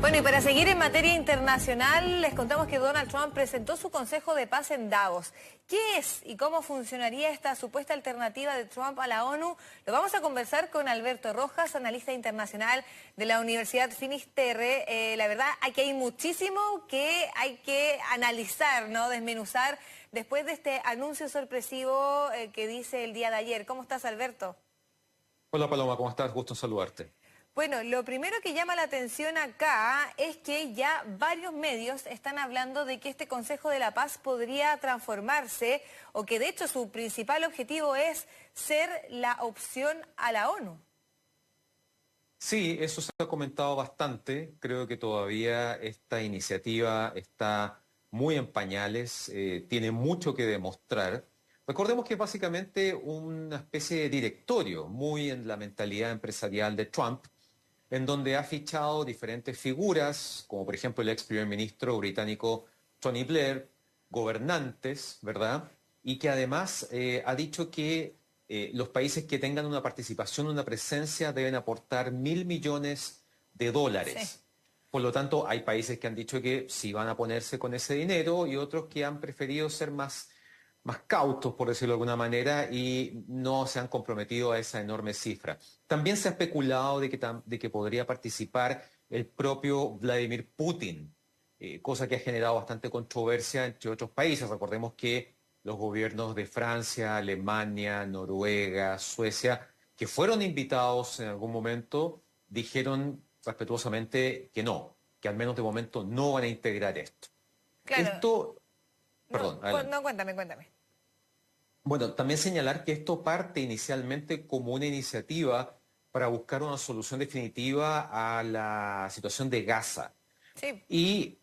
Bueno, y para seguir en materia internacional, les contamos que Donald Trump presentó su Consejo de Paz en Davos. ¿Qué es y cómo funcionaría esta supuesta alternativa de Trump a la ONU? Lo vamos a conversar con Alberto Rojas, analista internacional de la Universidad Finisterre. La verdad, aquí hay muchísimo que hay que analizar, ¿no? Desmenuzar después de este anuncio sorpresivo que dice el día de ayer. ¿Cómo estás, Alberto? Hola Paloma, ¿cómo estás? Gusto en saludarte. Bueno, lo primero que llama la atención acá es que ya varios medios están hablando de que este Consejo de la Paz podría transformarse o que de hecho su principal objetivo es ser la opción a la ONU. Sí, eso se ha comentado bastante. Creo que todavía esta iniciativa está muy en pañales, tiene mucho que demostrar. Recordemos que es básicamente una especie de directorio, muy en la mentalidad empresarial de Trump, en donde ha fichado diferentes figuras, como por ejemplo el ex primer ministro británico Tony Blair, gobernantes, ¿verdad? Y que además ha dicho que los países que tengan una participación, una presencia, deben aportar $1.000 millones. Sí. Por lo tanto, hay países que han dicho que sí van a ponerse con ese dinero y otros que han preferido ser más cautos, por decirlo de alguna manera, y no se han comprometido a esa enorme cifra. También se ha especulado de que podría participar el propio Vladimir Putin, cosa que ha generado bastante controversia entre otros países. Recordemos que los gobiernos de Francia, Alemania, Noruega, Suecia, que fueron invitados en algún momento, dijeron respetuosamente que no, que al menos de momento no van a integrar esto. Claro, Esto, no, perdón, adelante. no, cuéntame. Bueno, también señalar que esto parte inicialmente como una iniciativa para buscar una solución definitiva a la situación de Gaza. Sí. Y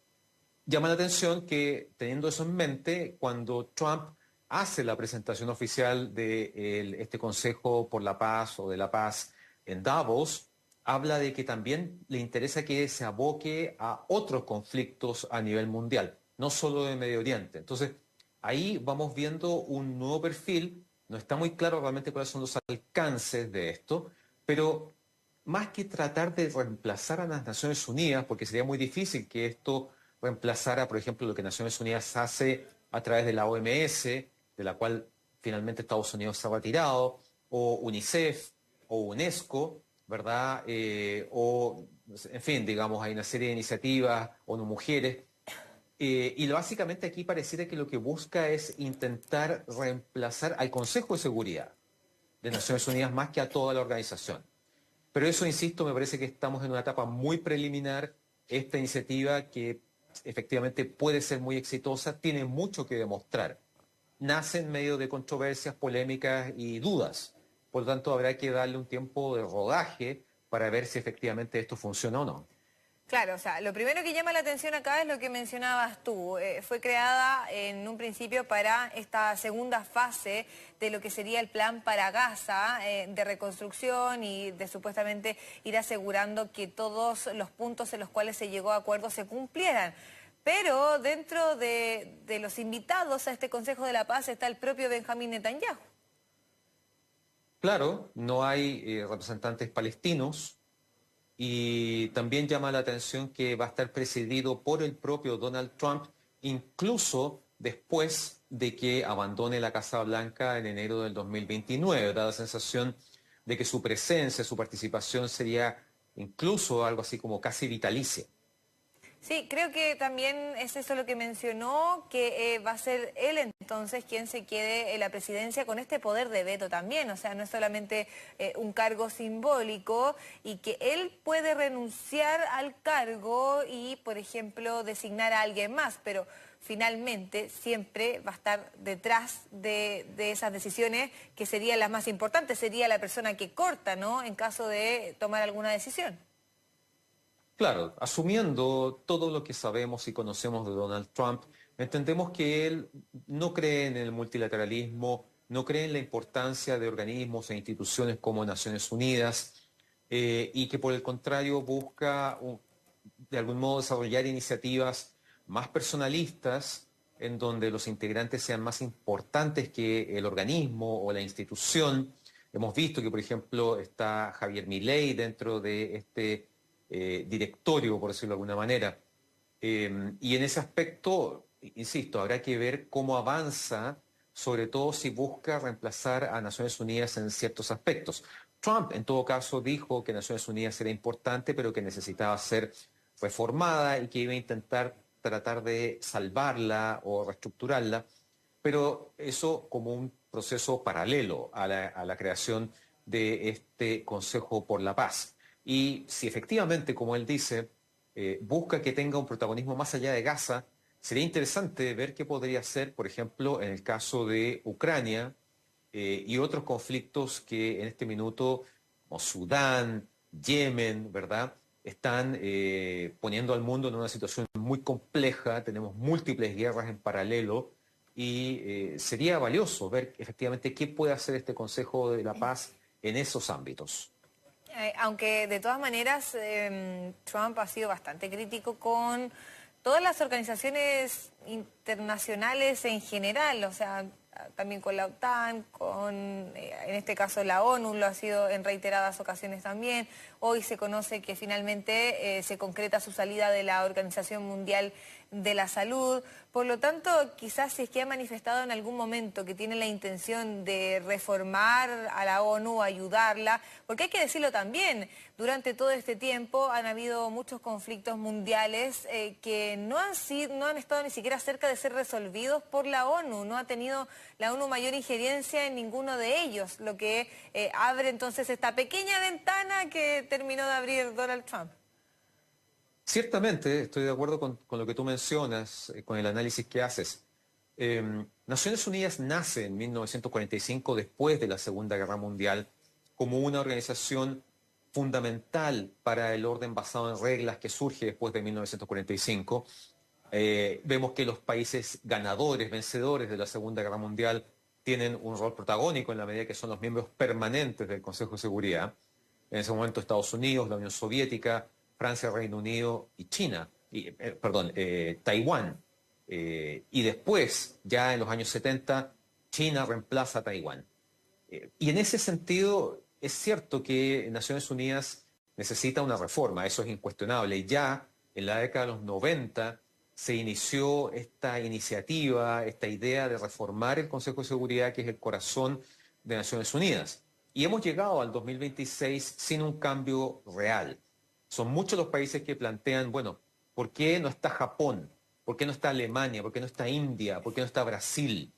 llama la atención que, teniendo eso en mente, cuando Trump hace la presentación oficial de este Consejo por la Paz o de la Paz en Davos, habla de que también le interesa que se aboque a otros conflictos a nivel mundial, no solo de Medio Oriente. Entonces, ahí vamos viendo un nuevo perfil, no está muy claro realmente cuáles son los alcances de esto, pero más que tratar de reemplazar a las Naciones Unidas, porque sería muy difícil que esto reemplazara, por ejemplo, lo que Naciones Unidas hace a través de la OMS, de la cual finalmente Estados Unidos se ha retirado, o UNICEF, o UNESCO, ¿verdad? En fin, digamos, hay una serie de iniciativas, ONU Mujeres, y básicamente aquí pareciera que lo que busca es intentar reemplazar al Consejo de Seguridad de Naciones Unidas más que a toda la organización. Pero eso, insisto, me parece que estamos en una etapa muy preliminar. Esta iniciativa, que efectivamente puede ser muy exitosa, tiene mucho que demostrar. Nace en medio de controversias, polémicas y dudas. Por lo tanto, habrá que darle un tiempo de rodaje para ver si efectivamente esto funciona o no. Claro, o sea, lo primero que llama la atención acá es lo que mencionabas tú. Fue creada en un principio para esta segunda fase de lo que sería el plan para Gaza, de reconstrucción y de supuestamente ir asegurando que todos los puntos en los cuales se llegó a acuerdo se cumplieran. Pero dentro de los invitados a este Consejo de la Paz está el propio Benjamín Netanyahu. Claro, no hay representantes palestinos. Y también llama la atención que va a estar presidido por el propio Donald Trump, incluso después de que abandone la Casa Blanca en enero del 2029. Da la sensación de que su presencia, su participación sería incluso algo así como casi vitalicia. Sí, creo que también es eso lo que mencionó, que va a ser él entonces quien se quede en la presidencia con este poder de veto también, o sea, no es solamente un cargo simbólico y que él puede renunciar al cargo y, por ejemplo, designar a alguien más, pero finalmente siempre va a estar detrás de esas decisiones que serían las más importantes, sería la persona que corta, ¿no?, en caso de tomar alguna decisión. Claro, asumiendo todo lo que sabemos y conocemos de Donald Trump, entendemos que él no cree en el multilateralismo, no cree en la importancia de organismos e instituciones como Naciones Unidas, y que por el contrario busca de algún modo desarrollar iniciativas más personalistas en donde los integrantes sean más importantes que el organismo o la institución. Hemos visto que, por ejemplo, está Javier Milei dentro de este directorio, por decirlo de alguna manera. Y en ese aspecto, insisto, habrá que ver cómo avanza, sobre todo si busca reemplazar a Naciones Unidas en ciertos aspectos. Trump, en todo caso, dijo que Naciones Unidas era importante, pero que necesitaba ser reformada y que iba a intentar tratar de salvarla o reestructurarla, pero eso como un proceso paralelo a la creación de este Consejo por la Paz. Y si efectivamente, como él dice, busca que tenga un protagonismo más allá de Gaza, sería interesante ver qué podría hacer, por ejemplo, en el caso de Ucrania y otros conflictos que en este minuto, como Sudán, Yemen, ¿verdad? Están poniendo al mundo en una situación muy compleja, tenemos múltiples guerras en paralelo y sería valioso ver efectivamente qué puede hacer este Consejo de la Paz en esos ámbitos. Aunque de todas maneras Trump ha sido bastante crítico con todas las organizaciones internacionales en general, o sea, también con la OTAN, en este caso la ONU lo ha sido en reiteradas ocasiones también. Hoy se conoce que finalmente se concreta su salida de la Organización Mundial de la Salud. Por lo tanto, quizás si es que ha manifestado en algún momento que tiene la intención de reformar a la ONU, ayudarla, porque hay que decirlo también, durante todo este tiempo han habido muchos conflictos mundiales que no han estado ni siquiera cerca de ser resolvidos por la ONU, no ha tenido la ONU mayor injerencia en ninguno de ellos, lo que abre entonces esta pequeña ventana que terminó de abrir Donald Trump. Ciertamente, estoy de acuerdo con lo que tú mencionas, con el análisis que haces. Naciones Unidas nace en 1945, después de la Segunda Guerra Mundial, como una organización fundamental para el orden basado en reglas que surge después de 1945. Vemos que los países ganadores, vencedores de la Segunda Guerra Mundial, tienen un rol protagónico en la medida que son los miembros permanentes del Consejo de Seguridad. En ese momento Estados Unidos, la Unión Soviética, Francia, Reino Unido y China, Taiwán. Y después, ya en los años 70, China reemplaza a Taiwán. Y en ese sentido, es cierto que Naciones Unidas necesita una reforma, eso es incuestionable. Y ya en la década de los 90 se inició esta iniciativa, esta idea de reformar el Consejo de Seguridad, que es el corazón de Naciones Unidas. Y hemos llegado al 2026 sin un cambio real. Son muchos los países que plantean, bueno, ¿por qué no está Japón? ¿Por qué no está Alemania? ¿Por qué no está India? ¿Por qué no está Brasil?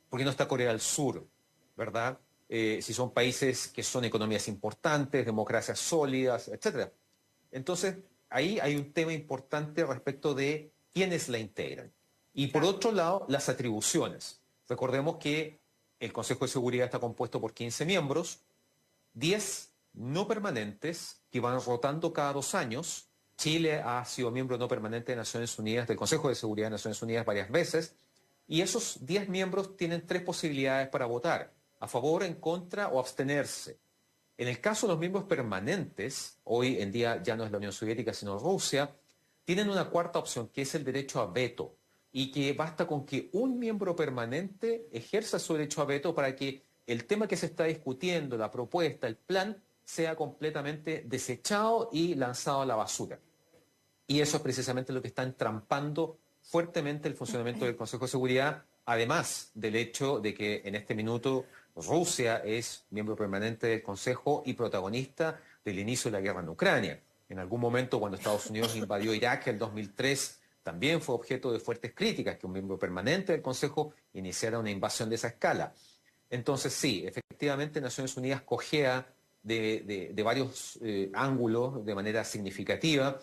¿Por qué no está Corea del Sur? ¿Verdad? Si son países que son economías importantes, democracias sólidas, etcétera. Entonces, ahí hay un tema importante respecto de quiénes la integran. Y por otro lado, las atribuciones. Recordemos que el Consejo de Seguridad está compuesto por 15 miembros, 10 no permanentes que van rotando cada 2 años. Chile ha sido miembro no permanente de Naciones Unidas, del Consejo de Seguridad de Naciones Unidas varias veces, y esos 10 miembros tienen 3 posibilidades para votar: a favor, en contra o abstenerse. En el caso de los miembros permanentes, hoy en día ya no es la Unión Soviética, sino Rusia, tienen una cuarta opción, que es el derecho a veto, y que basta con que un miembro permanente ejerza su derecho a veto para que el tema que se está discutiendo, la propuesta, el plan, sea completamente desechado y lanzado a la basura. Y eso es precisamente lo que está entrampando fuertemente el funcionamiento del Consejo de Seguridad, además del hecho de que en este minuto Rusia es miembro permanente del Consejo y protagonista del inicio de la guerra en Ucrania. En algún momento, cuando Estados Unidos invadió Irak en el 2003, también fue objeto de fuertes críticas que un miembro permanente del Consejo iniciara una invasión de esa escala. Entonces, sí, efectivamente Naciones Unidas cojea de varios ángulos de manera significativa.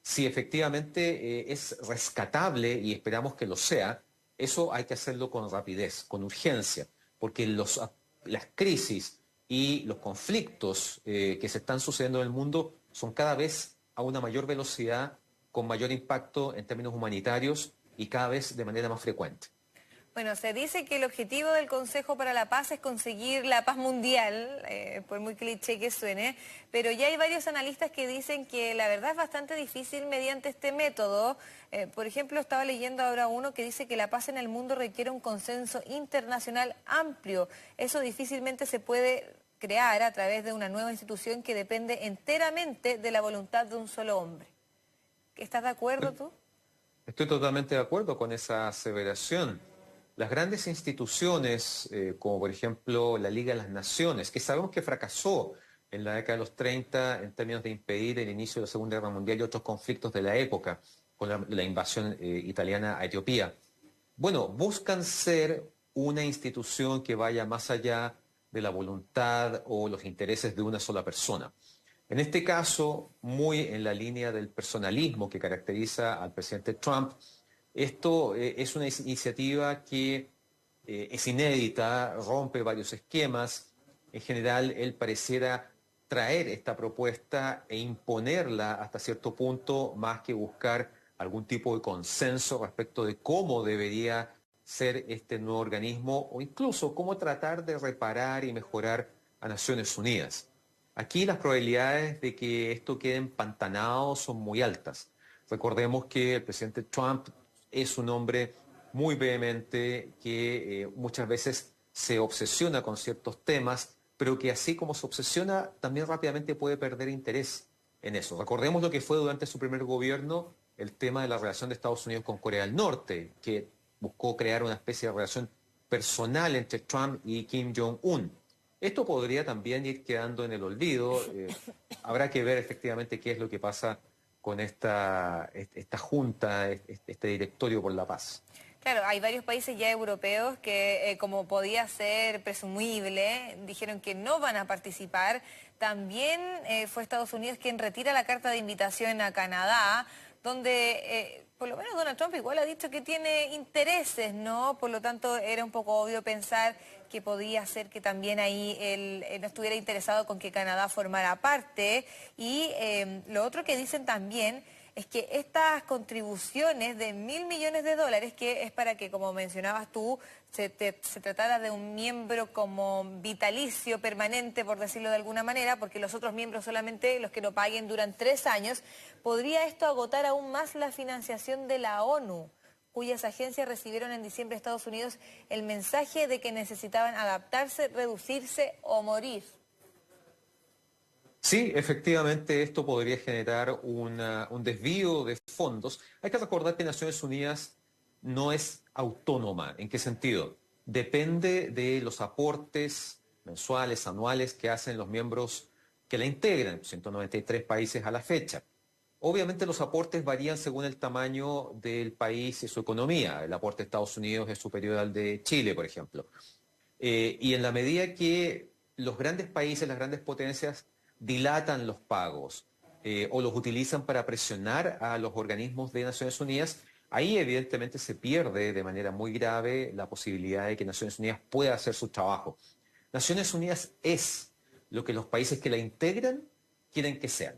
Si efectivamente es rescatable, y esperamos que lo sea, eso hay que hacerlo con rapidez, con urgencia, porque las crisis y los conflictos que se están sucediendo en el mundo son cada vez a una mayor velocidad, con mayor impacto en términos humanitarios y cada vez de manera más frecuente. Bueno, se dice que el objetivo del Consejo para la Paz es conseguir la paz mundial, por muy cliché que suene, pero ya hay varios analistas que dicen que la verdad es bastante difícil mediante este método. Por ejemplo, estaba leyendo ahora uno que dice que la paz en el mundo requiere un consenso internacional amplio. Eso difícilmente se puede crear a través de una nueva institución que depende enteramente de la voluntad de un solo hombre. ¿Estás de acuerdo tú? Estoy totalmente de acuerdo con esa aseveración. Las grandes instituciones, como por ejemplo la Liga de las Naciones, que sabemos que fracasó en la década de los 30 en términos de impedir el inicio de la Segunda Guerra Mundial y otros conflictos de la época, con la invasión italiana a Etiopía. Bueno, buscan ser una institución que vaya más allá de la voluntad o los intereses de una sola persona. En este caso, muy en la línea del personalismo que caracteriza al presidente Trump, esto es una iniciativa que es inédita, rompe varios esquemas. En general, él pareciera traer esta propuesta e imponerla hasta cierto punto, más que buscar algún tipo de consenso respecto de cómo debería ser este nuevo organismo o incluso cómo tratar de reparar y mejorar a Naciones Unidas. Aquí las probabilidades de que esto quede empantanado son muy altas. Recordemos que el presidente Trump es un hombre muy vehemente que muchas veces se obsesiona con ciertos temas, pero que así como se obsesiona, también rápidamente puede perder interés en eso. Recordemos lo que fue durante su primer gobierno el tema de la relación de Estados Unidos con Corea del Norte, que buscó crear una especie de relación personal entre Trump y Kim Jong-un. Esto podría también ir quedando en el olvido. Habrá que ver efectivamente qué es lo que pasa con esta junta, este directorio por la paz. Claro, hay varios países ya europeos que, como podía ser presumible, dijeron que no van a participar. También fue Estados Unidos quien retira la carta de invitación a Canadá, donde por lo menos Donald Trump igual ha dicho que tiene intereses, ¿no? Por lo tanto, era un poco obvio pensar que podía ser que también ahí él no estuviera interesado con que Canadá formara parte. Y lo otro que dicen también es que estas contribuciones de $1.000 millones, que es para que, como mencionabas tú, se tratara de un miembro como vitalicio, permanente, por decirlo de alguna manera, porque los otros miembros solamente los que no paguen duran 3 años, podría esto agotar aún más la financiación de la ONU, cuyas agencias recibieron en diciembre de Estados Unidos el mensaje de que necesitaban adaptarse, reducirse o morir. Sí, efectivamente esto podría generar un desvío de fondos. Hay que recordar que Naciones Unidas no es autónoma. ¿En qué sentido? Depende de los aportes mensuales, anuales que hacen los miembros que la integran, 193 países a la fecha. Obviamente los aportes varían según el tamaño del país y su economía. El aporte de Estados Unidos es superior al de Chile, por ejemplo. Y en la medida que los grandes países, las grandes potencias dilatan los pagos o los utilizan para presionar a los organismos de Naciones Unidas, ahí evidentemente se pierde de manera muy grave la posibilidad de que Naciones Unidas pueda hacer su trabajo. Naciones Unidas es lo que los países que la integran quieren que sean.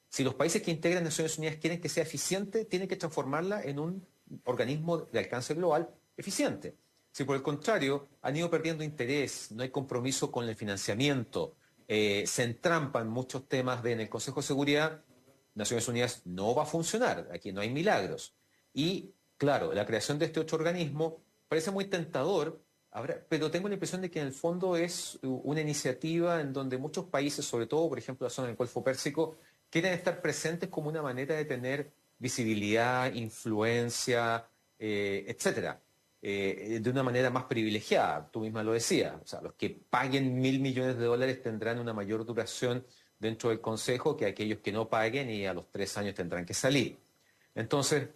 Si los países que integran Naciones Unidas quieren que sea eficiente, tienen que transformarla en un organismo de alcance global eficiente. Si por el contrario han ido perdiendo interés, no hay compromiso con el financiamiento, se entrampan muchos temas en el Consejo de Seguridad, Naciones Unidas no va a funcionar, aquí no hay milagros. Y claro, la creación de este otro organismo parece muy tentador, pero tengo la impresión de que en el fondo es una iniciativa en donde muchos países, sobre todo por ejemplo la zona del Golfo Pérsico, quieren estar presentes como una manera de tener visibilidad, influencia, etcétera, de una manera más privilegiada. Tú misma lo decías. O sea, los que paguen $1.000 millones tendrán una mayor duración dentro del Consejo que aquellos que no paguen y a los 3 años tendrán que salir. Entonces,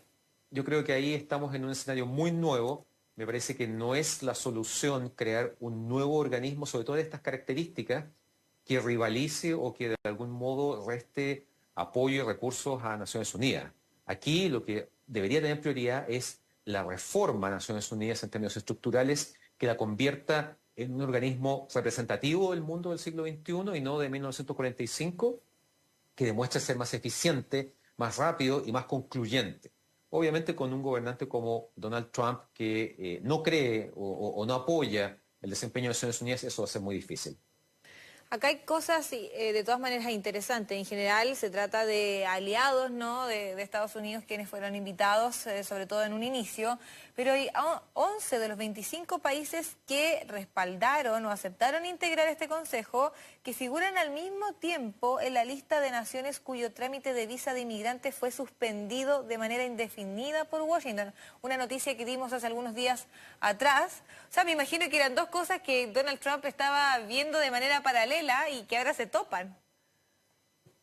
yo creo que ahí estamos en un escenario muy nuevo. Me parece que no es la solución crear un nuevo organismo, sobre todo de estas características, que rivalice o que de algún modo reste apoyo y recursos a Naciones Unidas. Aquí lo que debería tener prioridad es la reforma a Naciones Unidas en términos estructurales que la convierta en un organismo representativo del mundo del siglo XXI y no de 1945, que demuestre ser más eficiente, más rápido y más concluyente. Obviamente con un gobernante como Donald Trump que no cree o no apoya el desempeño de Naciones Unidas, eso va a ser muy difícil. Acá hay cosas, de todas maneras, interesantes. En general se trata de aliados, ¿no?, de Estados Unidos, quienes fueron invitados, sobre todo en un inicio, pero hay 11 de los 25 países que respaldaron o aceptaron integrar este consejo, que figuran al mismo tiempo en la lista de naciones cuyo trámite de visa de inmigrantes fue suspendido de manera indefinida por Washington. Una noticia que dimos hace algunos días atrás. O sea, me imagino que eran dos cosas que Donald Trump estaba viendo de manera paralela y que ahora se topan.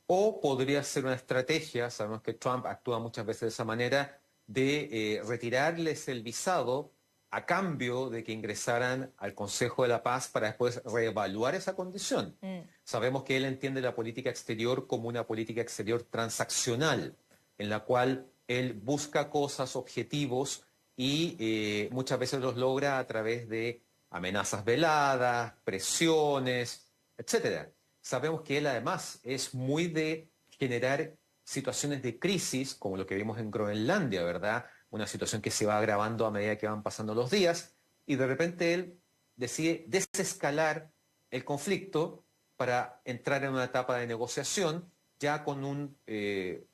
O podría ser una estrategia, sabemos que Trump actúa muchas veces de esa manera, de retirarles el visado a cambio de que ingresaran al Consejo de la Paz para después reevaluar esa condición. Sabemos que él entiende la política exterior como una política exterior transaccional, en la cual él busca cosas, objetivos, y muchas veces los logra a través de amenazas veladas, presiones, etcétera. Sabemos que él además es muy de generar situaciones de crisis, como lo que vimos en Groenlandia, ¿verdad? Una situación que se va agravando a medida que van pasando los días, y de repente él decide desescalar el conflicto para entrar en una etapa de negociación ya con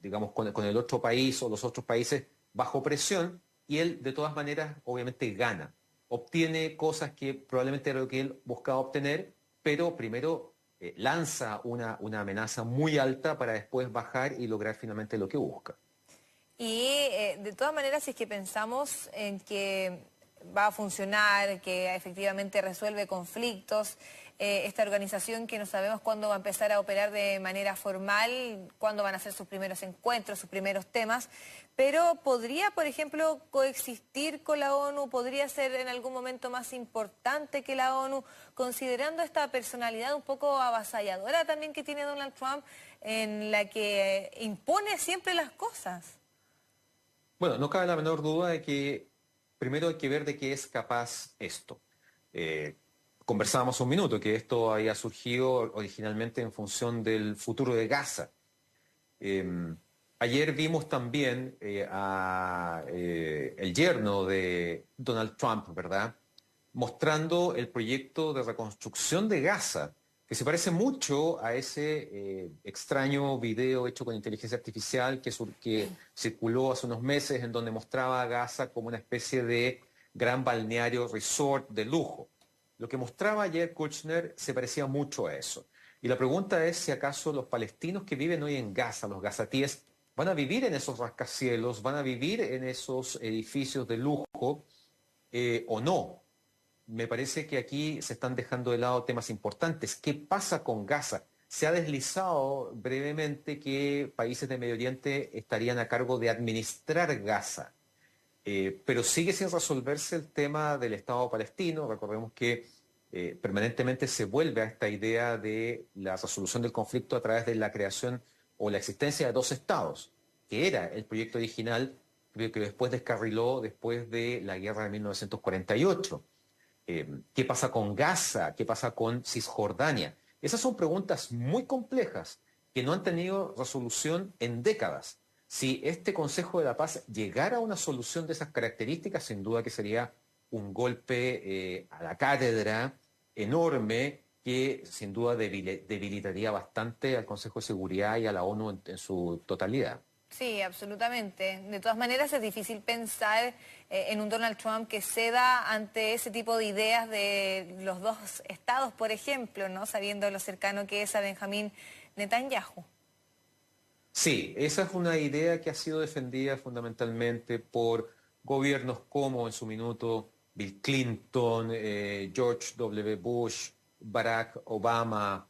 digamos, con el otro país o los otros países bajo presión, y él de todas maneras obviamente gana, obtiene cosas que probablemente era lo que él buscaba obtener, pero primero lanza una amenaza muy alta para después bajar y lograr finalmente lo que busca. Y de todas maneras, si es que pensamos en que va a funcionar, que efectivamente resuelve conflictos, esta organización que no sabemos cuándo va a empezar a operar de manera formal, cuándo van a ser sus primeros encuentros, sus primeros temas, pero podría, por ejemplo, coexistir con la ONU, podría ser en algún momento más importante que la ONU, considerando esta personalidad un poco avasalladora también que tiene Donald Trump, en la que impone siempre las cosas. Bueno, no cabe la menor duda de que primero hay que ver de qué es capaz esto. Eh, Conversábamos un minuto que esto había surgido originalmente en función del futuro de Gaza. Eh, Ayer vimos también el yerno de Donald Trump, ¿verdad? Mostrando el proyecto de reconstrucción de Gaza, que se parece mucho a ese extraño video hecho con inteligencia artificial que circuló hace unos meses, en donde mostraba a Gaza como una especie de gran balneario resort de lujo. Lo que mostraba ayer Kushner se parecía mucho a eso. Y la pregunta es si acaso los palestinos que viven hoy en Gaza, los gazatíes, van a vivir en esos rascacielos, van a vivir en esos edificios de lujo o no. Me parece que aquí se están dejando de lado temas importantes. ¿Qué pasa con Gaza? Se ha deslizado brevemente que países de Medio Oriente estarían a cargo de administrar Gaza. Pero sigue sin resolverse el tema del Estado palestino. Recordemos que permanentemente se vuelve a esta idea de la resolución del conflicto a través de la creación o la existencia de dos estados, que era el proyecto original, creo que después descarriló después de la guerra de 1948. ¿Qué pasa con Gaza? ¿Qué pasa con Cisjordania? Esas son preguntas muy complejas que no han tenido resolución en décadas. Si este Consejo de la Paz llegara a una solución de esas características, sin duda que sería un golpe a la cátedra enorme que sin duda debilitaría bastante al Consejo de Seguridad y a la ONU en su totalidad. Sí, absolutamente. De todas maneras es difícil pensar en un Donald Trump que ceda ante ese tipo de ideas de los dos estados, por ejemplo, ¿no? Sabiendo lo cercano que es a Benjamín Netanyahu. Sí, esa es una idea que ha sido defendida fundamentalmente por gobiernos como en su minuto Bill Clinton, George W. Bush, Barack Obama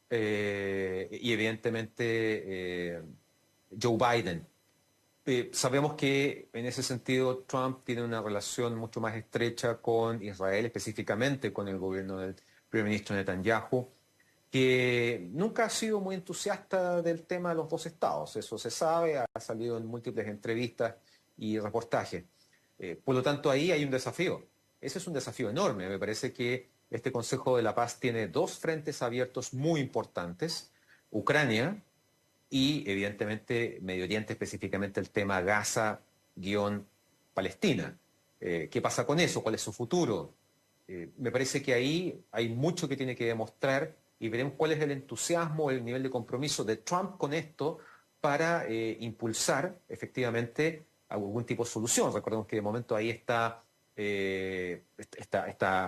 y evidentemente Joe Biden. Sabemos que en ese sentido Trump tiene una relación mucho más estrecha con Israel, específicamente con el gobierno del primer ministro Netanyahu, que nunca ha sido muy entusiasta del tema de los dos estados. Eso se sabe, ha salido en múltiples entrevistas y reportajes. Por lo tanto, ahí hay un desafío. Ese es un desafío enorme. Me parece que este Consejo de la Paz tiene dos frentes abiertos muy importantes: Ucrania y, evidentemente, Medio Oriente, específicamente el tema Gaza-Palestina. ¿Qué pasa con eso? ¿Cuál es su futuro? Me parece que ahí hay mucho que tiene que demostrar y veremos cuál es el entusiasmo, el nivel de compromiso de Trump con esto para impulsar efectivamente algún tipo de solución. Recordemos que de momento ahí está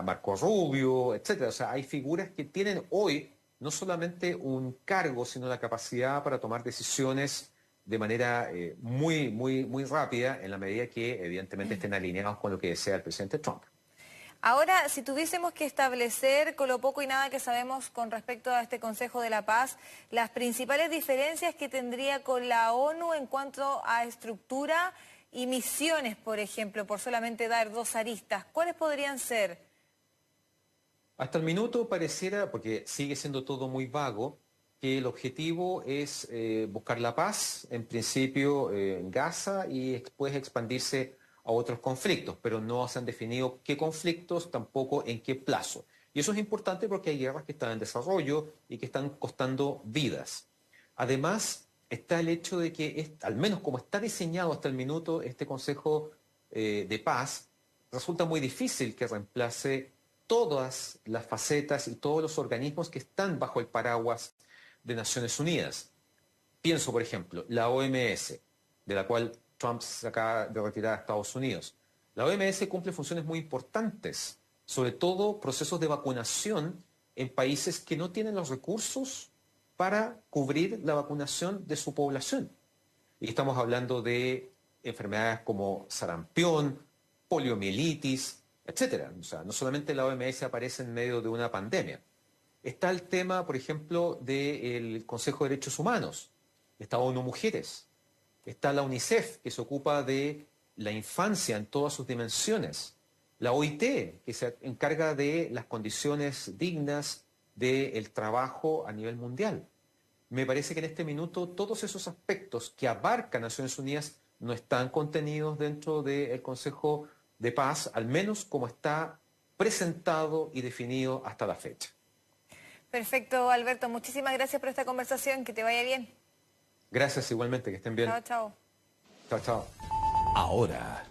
Marco Rubio, etcétera. O sea, hay figuras que tienen hoy no solamente un cargo, sino la capacidad para tomar decisiones de manera muy rápida, en la medida que evidentemente estén alineados con lo que desea el presidente Trump. Ahora, si tuviésemos que establecer, con lo poco y nada que sabemos con respecto a este Consejo de la Paz, las principales diferencias que tendría con la ONU en cuanto a estructura y misiones, por ejemplo, por solamente dar dos aristas, ¿cuáles podrían ser? Hasta el minuto pareciera, porque sigue siendo todo muy vago, que el objetivo es buscar la paz, en principio en Gaza, y después expandirse a otros conflictos, pero no se han definido qué conflictos, tampoco en qué plazo. Y eso es importante porque hay guerras que están en desarrollo y que están costando vidas. Además, está el hecho de que, al menos como está diseñado hasta el minuto, este Consejo de Paz, resulta muy difícil que reemplace todas las facetas y todos los organismos que están bajo el paraguas de Naciones Unidas. Pienso, por ejemplo, la OMS, de la cual Trump se acaba de retirar a Estados Unidos. La OMS cumple funciones muy importantes, sobre todo procesos de vacunación en países que no tienen los recursos para cubrir la vacunación de su población. Y estamos hablando de enfermedades como sarampión, poliomielitis, etcétera. O sea, no solamente la OMS aparece en medio de una pandemia. Está el tema, por ejemplo, del Consejo de Derechos Humanos. Está ONU Mujeres. Está la UNICEF, que se ocupa de la infancia en todas sus dimensiones. La OIT, que se encarga de las condiciones dignas del trabajo a nivel mundial. Me parece que en este minuto todos esos aspectos que abarcan Naciones Unidas no están contenidos dentro del Consejo de Paz, al menos como está presentado y definido hasta la fecha. Perfecto, Alberto. Muchísimas gracias por esta conversación. Que te vaya bien. Gracias igualmente, que estén bien. Chao, chao. Chao, chao. Ahora,